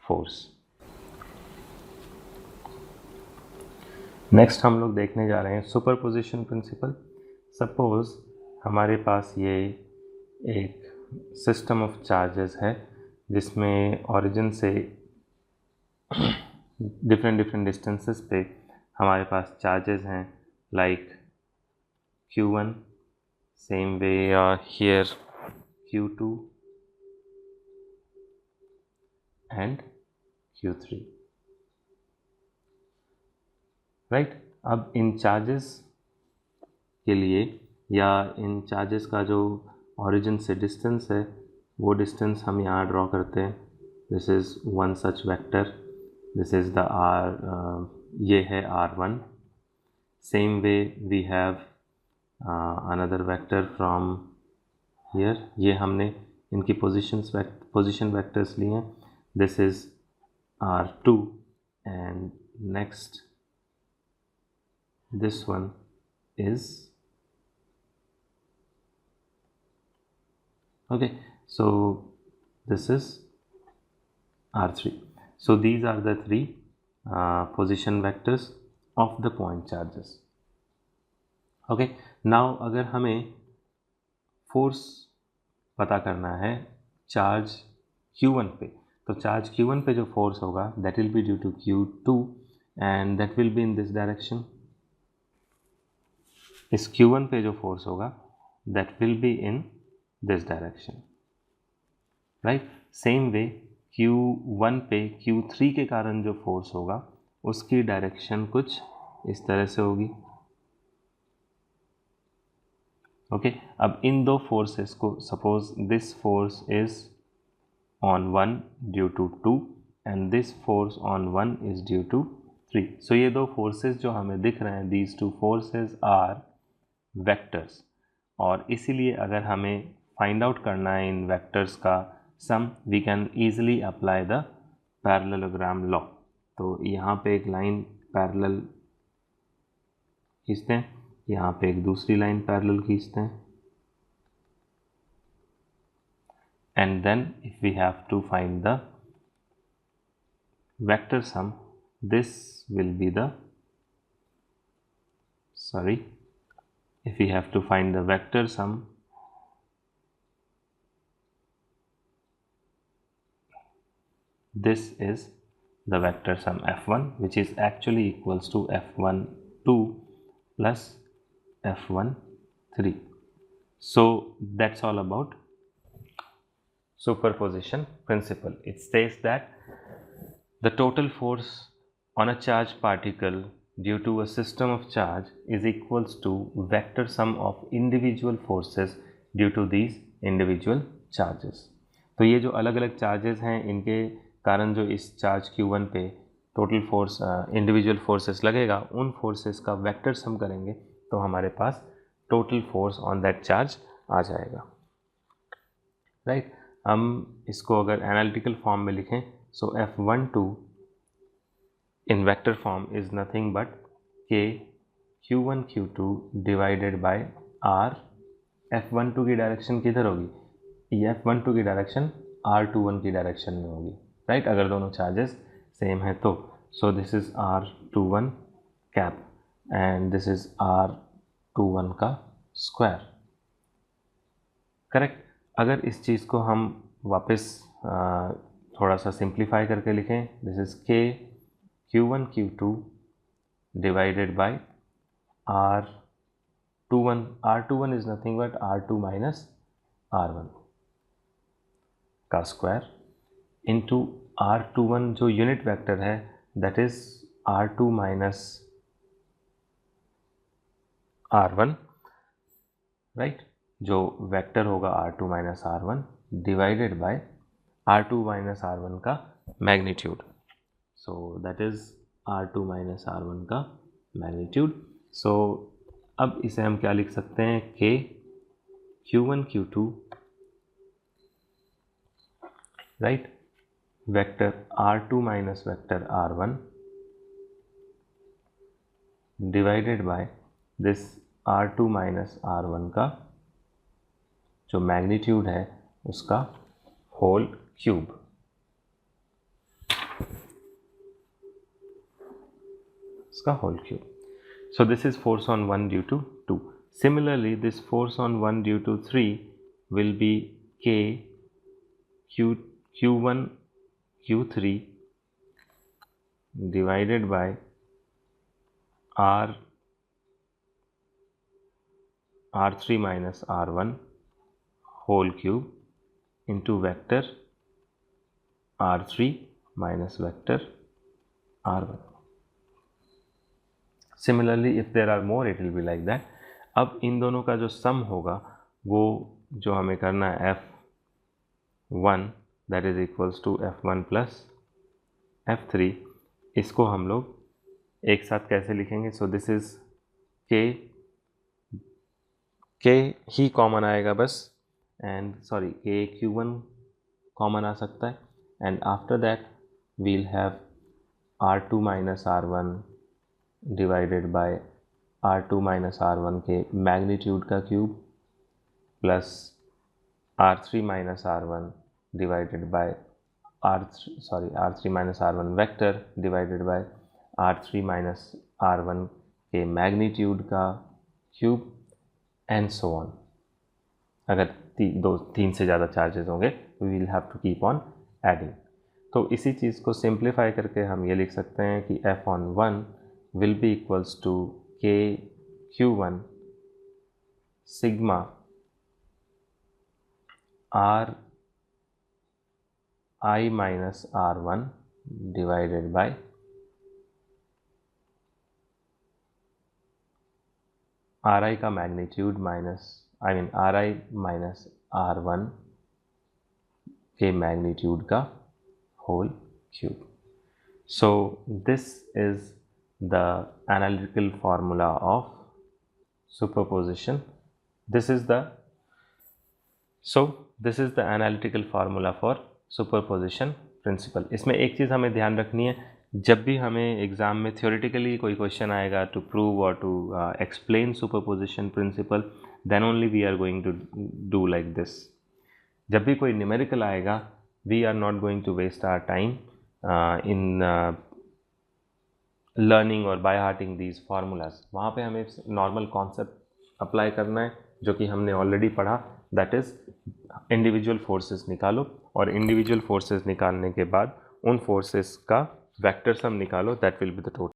Force. Next हम लोग देखने जा रहे हैं सुपरपोजिशन प्रिंसिपल। सपोज हमारे पास ये एक सिस्टम ऑफ चार्जेस है जिसमें ओरिजिन से डिफरेंट डिस्टेंसेस पे हमारे पास चार्जेस हैं like Q1, same way here Q2 and Q3, right. अब इन चार्जेस के लिए या इन चार्जेस का जो ओरिजिन से डिस्टेंस है वो डिस्टेंस हम यहाँ ड्रॉ करते हैं। This is one such vector, this is the ये है R1। Same way we have another vector from here, ये हमने इनकी पोजीशन वेक्टर्स लिए हैं। This is R2 and next this one is okay, so this is R3. So these are the three position vectors of the point charges. Okay, now अगर हमें force पता करना है चार्ज Q1 पे, तो charge Q1 पे जो force होगा that will be due to Q2 and that will be in this direction. इस Q1 पे जो फोर्स होगा that will be in this direction, right? Same way Q1 पे Q3 के कारण जो फोर्स होगा उसकी डायरेक्शन कुछ इस तरह से होगी। ओके, अब इन दो फोर्सेस को, suppose this force is on 1 due to 2 and this force on 1 is due to 3। So ये दो फोर्सेस जो हमें दिख रहे हैं, these two forces are vectors, और इसीलिए अगर हमें फाइंड आउट करना है इन वेक्टर्स का sum, we can easily apply the parallelogram law. तो यहाँ पे एक लाइन पैरेलल खींचते हैं, यहाँ पे एक दूसरी लाइन पैरेलल खींचते हैं, and then if we have to find the vector sum, this will be the if we have to find the vector sum, this is the vector sum F1, which is actually equals to F12 plus F13. So that's all about superposition principle. It states that the total force on a charged particle due to a system of charge is equals to vector sum of individual forces due to these individual charges. तो ये जो अलग अलग charges हैं इनके कारण जो इस चार्ज Q1 पे टोटल फोर्स इंडिविजुअल फोर्सेस लगेगा, उन फोर्सेस का वेक्टर सम करेंगे तो हमारे पास total force on that charge आ जाएगा, राइट। हम इसको अगर एनालिटिकल फॉर्म में लिखें, सो F12 in vector form is nothing but K Q1 Q2 divided by R। F12 की डायरेक्शन किधर होगी? ये F12 की डायरेक्शन R21 की डायरेक्शन में होगी, राइट, अगर दोनों चार्जेस सेम है तो। सो this is R21 cap and this is R21 का स्क्वायर, करेक्ट। अगर इस चीज़ को हम वापस थोड़ा सा सिंप्लीफाई करके लिखें, this is K Q1 Q2 divided by R21। R21 is nothing but R2 minus R1 का स्क्वायर इंटू R21 जो यूनिट वेक्टर है that is R2 minus R1, right, जो वेक्टर होगा R2 minus R1 divided by R2 minus R1 का magnitude. So that is R2 minus R1 का magnitude. सो अब इसे हम क्या लिख सकते हैं, K Q1 Q2 right, vector R2 minus vector R1 divided by this R2 minus R1 का जो मैग्नीट्यूड है उसका होल क्यूब। उसका whole cube. So this is force on 1 due to 2. Similarly, this force on 1 due to 3 will be K Q1 Q3 divided by R3 minus R1 whole cube into vector R3 minus vector R1. Similarly, if there are more, it will be like that. अब इन दोनों का जो सम होगा वो जो हमें करना है F1 that is equals to F1 plus F3, इसको हम लोग एक साथ कैसे लिखेंगे? सो दिस इज K ही कॉमन आएगा बस, and sorry K Q1 common आ सकता है, and after that we'll have R2 minus R1 divided by R2 minus R1 के मैग्नीट्यूड का cube plus R3 minus R1 divided by R3 minus R1 vector divided by R3 minus R1 के magnitude का cube and so on. अगर तीन से ज़्यादा charges होंगे we will have to keep on adding. तो इसी चीज़ को सिंप्लीफाई करके हम ये लिख सकते हैं कि F(1) will be equals to K Q1 sigma R I minus R1 divided by RI का मैग्नीट्यूड RI माइनस R1 के मैग्नीट्यूड का whole cube. So this is the analytical formula of superposition. This is the analytical formula for superposition principle. इसमें एक चीज़ हमें ध्यान रखनी है, जब भी हमें एग्ज़ाम में थियोरेटिकली कोई क्वेश्चन आएगा टू प्रूव और to explain superposition principle, then only we are going to do like this. जब भी कोई न्यूमेरिकल आएगा we are not going to waste our time in learning और बाय हार्टिंग दीज फार्मूलाज. वहाँ पे हमें नॉर्मल कॉन्सेप्ट अप्लाई करना है जो कि हमने ऑलरेडी पढ़ा, दैट इज़ इंडिविजुअल फोर्सेस निकालो, और इंडिविजुअल फोर्सेस निकालने के बाद उन फोर्सेस का वेक्टर सम निकालो, that will be the total